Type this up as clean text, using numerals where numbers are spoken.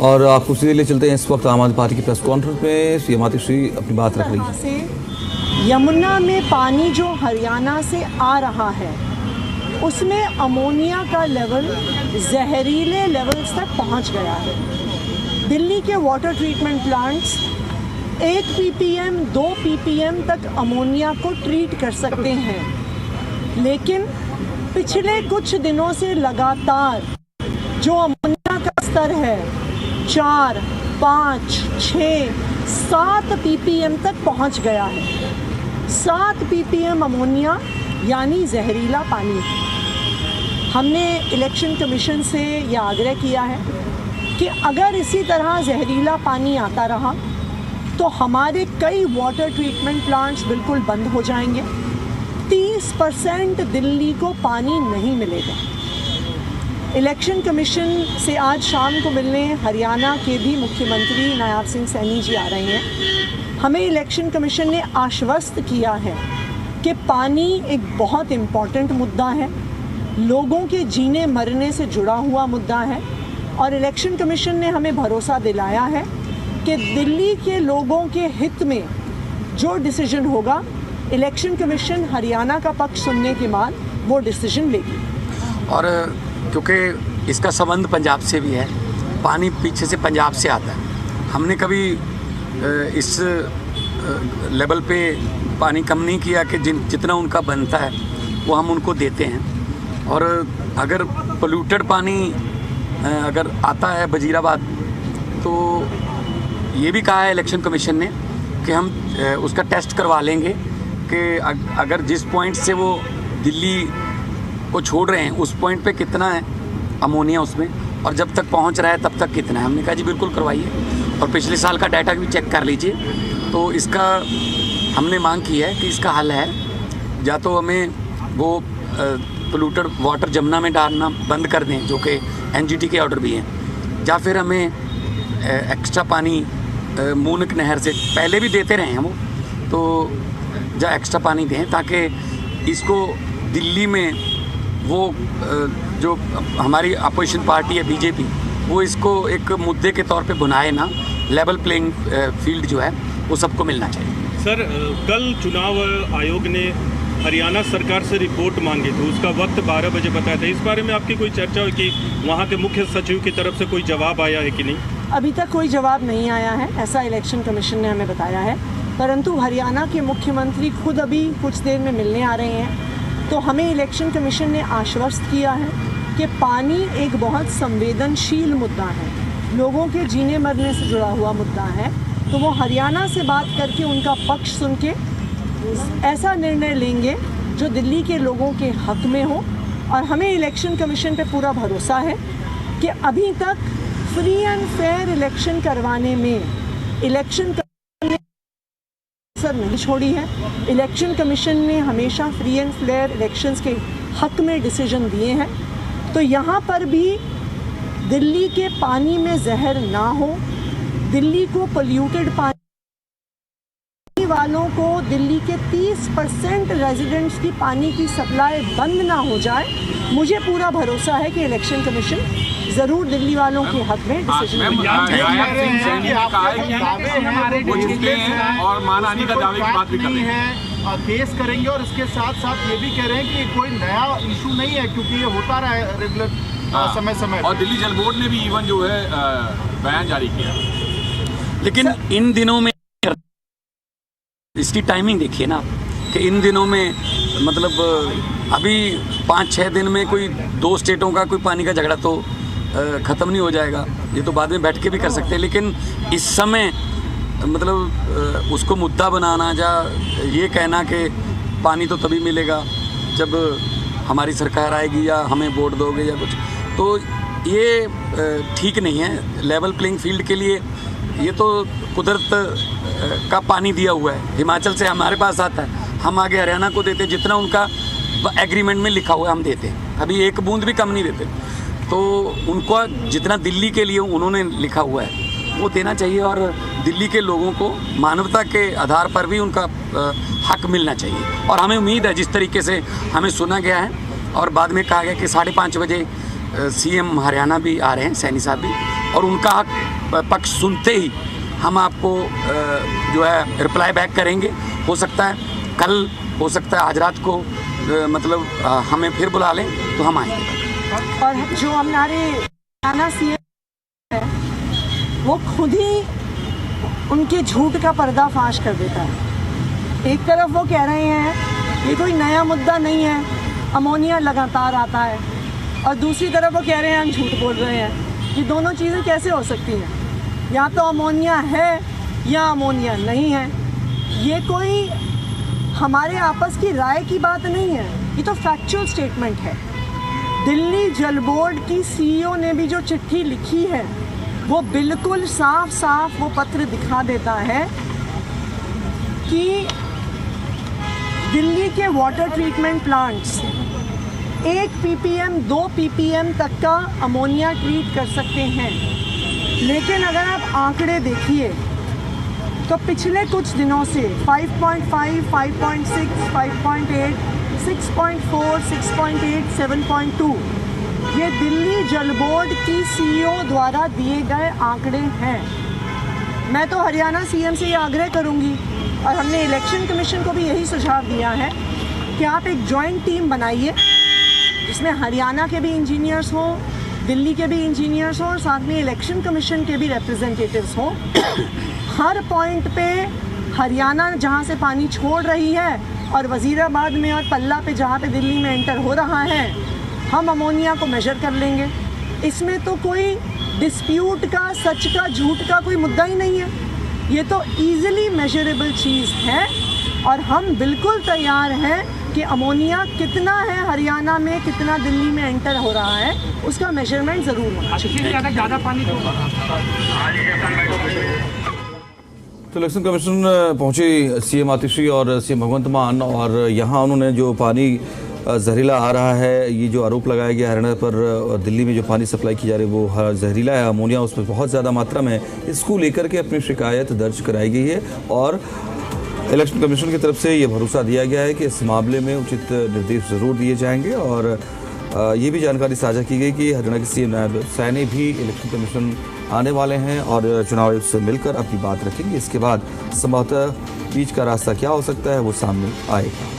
और आपको सीधे ले चलते हैं इस वक्त आम आदमी पार्टी की प्रेस कॉन्फ्रेंस में सीएम मातोश्री अपनी बात रख रही है। से यमुना में पानी जो हरियाणा से आ रहा है उसमें अमोनिया का लेवल जहरीले लेवल्स तक पहुंच गया है। दिल्ली के water treatment plants 1 ppm 2 ppm तक अमोनिया को ट्रीट कर सकते हैं, लेकिन पिछले कुछ दिनों से लगातार जो अमोनिया का स्तर है 4, 5, 6, 7 ppm तक पहुंच गया है। 7 ppm अमोनिया यानी जहरीला पानी। हमने इलेक्शन कमीशन से यह आग्रह किया है कि अगर इसी तरह जहरीला पानी आता रहा तो हमारे कई वाटर ट्रीटमेंट प्लांट्स बिल्कुल बंद हो जाएंगे। 30% दिल्ली को पानी नहीं मिलेगा। इलेक्शन कमीशन से आज शाम को मिलने हरियाणा के भी मुख्यमंत्री नायब सिंह सैनी जी आ रहे हैं। हमें इलेक्शन कमीशन ने आश्वस्त किया है कि पानी एक बहुत इम्पॉर्टेंट मुद्दा है, लोगों के जीने मरने से जुड़ा हुआ मुद्दा है, और इलेक्शन कमीशन ने हमें भरोसा दिलाया है कि दिल्ली के लोगों के हित में जो डिसीजन होगा इलेक्शन कमीशन हरियाणा का पक्ष सुनने के बाद वो डिसीजन लेगी। और क्योंकि इसका संबंध पंजाब से भी है, पानी पीछे से पंजाब से आता है। हमने कभी इस लेवल पे पानी कम नहीं किया कि जितना उनका बनता है वो हम उनको देते हैं। और अगर पोल्यूटेड पानी अगर आता है वजीराबाद, तो ये भी कहा है इलेक्शन कमीशन ने कि हम उसका टेस्ट करवा लेंगे कि अगर जिस पॉइंट से वो दिल्ली को छोड़ रहे हैं उस पॉइंट पे कितना है अमोनिया उसमें, और जब तक पहुंच रहा है तब तक कितना है। हमने कहा जी बिल्कुल करवाइए, और पिछले साल का डाटा भी चेक कर लीजिए। तो इसका हमने मांग की है कि इसका हल है, या तो हमें वो पोल्यूटेड वाटर जमुना में डालना बंद कर दें जो कि एनजीटी के ऑर्डर भी हैं, या फिर हमें एक्स्ट्रा पानी मूनक नहर से पहले भी देते रहे हैं वो, तो या एक्स्ट्रा पानी दें ताकि इसको दिल्ली में वो जो हमारी अपोजिशन पार्टी है बीजेपी, वो इसको एक मुद्दे के तौर पे बुनाए ना। लेवल प्लेइंग फील्ड जो है वो सबको मिलना चाहिए। सर, कल चुनाव आयोग ने हरियाणा सरकार से रिपोर्ट मांगी थी, उसका वक्त 12 बजे बताया था। इस बारे में आपकी कोई चर्चा हुई कि वहाँ के मुख्य सचिव की तरफ से कोई जवाब आया है कि नहीं? अभी तक कोई जवाब नहीं आया है, ऐसा इलेक्शन कमीशन ने हमें बताया है, परंतु हरियाणा के मुख्यमंत्री खुद अभी कुछ देर में मिलने आ रहे हैं। तो हमें इलेक्शन कमीशन ने आश्वस्त किया है कि पानी एक बहुत संवेदनशील मुद्दा है, लोगों के जीने मरने से जुड़ा हुआ मुद्दा है। तो वो हरियाणा से बात करके उनका पक्ष सुन के ऐसा निर्णय लेंगे जो दिल्ली के लोगों के हक में हो। और हमें इलेक्शन कमीशन पे पूरा भरोसा है कि अभी तक फ्री एंड फेयर इलेक्शन करवाने में इलेक्शन नहीं छोड़ी है। इलेक्शन कमीशन ने हमेशा फ्री एंड फेयर इलेक्शंस के हक में डिसीजन दिए हैं। तो यहाँ पर भी दिल्ली के पानी में जहर ना हो, दिल्ली को पोल्यूटेड पानी वालों को, दिल्ली के 30% रेजिडेंट्स की पानी की सप्लाई बंद ना हो जाए। मुझे पूरा भरोसा है कि इलेक्शन कमीशन जरूर दिल्ली वालों के हक में डिसीजन और मानहानि का दावे की बात भी कर रहे हैं, केस करेंगे। और इसके साथ साथ ये भी कह रहे हैं कि कोई नया इशू नहीं है, क्योंकि ये होता रहा है रेगुलर समय समय। और दिल्ली जल बोर्ड ने भी इवन जो है बयान जारी किया। लेकिन इन दिनों में इसकी टाइमिंग देखिए ना कि इन दिनों में मतलब अभी 5-6 दिन में कोई 2 स्टेटों का कोई पानी का झगड़ा तो ख़त्म नहीं हो जाएगा। ये तो बाद में बैठ के भी कर सकते हैं, लेकिन इस समय मतलब उसको मुद्दा बनाना या ये कहना कि पानी तो तभी मिलेगा जब हमारी सरकार आएगी या हमें वोट दोगे या कुछ, तो ये ठीक नहीं है। लेवल प्लेइंग फील्ड के लिए ये तो कुदरत का पानी दिया हुआ है, हिमाचल से हमारे पास आता है, हम आगे हरियाणा को देते, जितना उनका एग्रीमेंट में लिखा हुआ है हम देते हैं, अभी एक बूंद भी कम नहीं देते। तो उनको जितना दिल्ली के लिए उन्होंने लिखा हुआ है वो देना चाहिए, और दिल्ली के लोगों को मानवता के आधार पर भी उनका हक मिलना चाहिए। और हमें उम्मीद है जिस तरीके से हमें सुना गया है, और बाद में कहा गया कि 5:30 बजे सीएम हरियाणा भी आ रहे हैं, सैनी साहब भी, और उनका हक पक्ष सुनते ही हम आपको जो है रिप्लाई बैक करेंगे। हो सकता है कल, हो सकता है आज रात को मतलब हमें फिर बुला लें तो हम आएंगे। और जो हमारे हरियाणा सीएम है वो खुद ही उनके झूठ का पर्दाफाश कर देता है। एक तरफ वो कह रहे हैं ये कोई नया मुद्दा नहीं है, अमोनिया लगातार आता है, और दूसरी तरफ वो कह रहे हैं हम झूठ बोल रहे हैं। ये दोनों चीज़ें कैसे हो सकती हैं? या तो अमोनिया है या अमोनिया नहीं है। ये कोई हमारे आपस की राय की बात नहीं है, ये तो फैक्चुअल स्टेटमेंट है। दिल्ली जल बोर्ड की सीईओ ने भी जो चिट्ठी लिखी है वो बिल्कुल साफ साफ वो पत्र दिखा देता है कि दिल्ली के water treatment plants 1 ppm 2 ppm तक का अमोनिया ट्रीट कर सकते हैं। लेकिन अगर आप आंकड़े देखिए तो पिछले कुछ दिनों से 5.5, 5.6, 5.8, 6.4, 6.8, 7.2 ये दिल्ली जल बोर्ड की सीईओ द्वारा दिए गए आंकड़े हैं। मैं तो हरियाणा सीएम से ये आग्रह करूंगी, और हमने इलेक्शन कमीशन को भी यही सुझाव दिया है कि आप एक जॉइंट टीम बनाइए जिसमें हरियाणा के भी इंजीनियर्स हों, दिल्ली के भी इंजीनियर्स हों, और साथ में इलेक्शन कमीशन के भी रिप्रेजेंटेटिव्स हों। हर पॉइंट पे हरियाणा जहाँ से पानी छोड़ रही है और वज़ीराबाद में और पल्ला पे जहाँ पे दिल्ली में एंटर हो रहा है, हम अमोनिया को मेजर कर लेंगे। इसमें तो कोई डिस्प्यूट का, सच का, झूठ का कोई मुद्दा ही नहीं है। ये तो ईजिली मेजरेबल चीज़ है, और हम बिल्कुल तैयार हैं कि अमोनिया कितना है हरियाणा में, कितना दिल्ली में एंटर हो रहा है, उसका मेजरमेंट ज़रूर होना चाहिए। ज़्यादा पानी तो इलेक्शन कमीशन पहुंची सीएम आतिशी और सीएम भगवंत मान, और यहाँ उन्होंने जो पानी जहरीला आ रहा है, ये जो आरोप लगाया गया हरियाणा पर, दिल्ली में जो पानी सप्लाई की जा रही है वो जहरीला है, अमोनिया उसमें बहुत ज़्यादा मात्रा में, इसको लेकर के अपनी शिकायत दर्ज कराई गई है। और इलेक्शन कमीशन की तरफ से ये भरोसा दिया गया है कि इस मामले में उचित निर्देश ज़रूर दिए जाएंगे। और ये भी जानकारी साझा की गई कि हरियाणा के सीएम नायब सैनी भी इलेक्शन कमीशन आने वाले हैं और चुनाव आयोग से मिलकर अपनी बात रखेंगे। इसके बाद संभवतः बीच का रास्ता क्या हो सकता है वो सामने आएगा।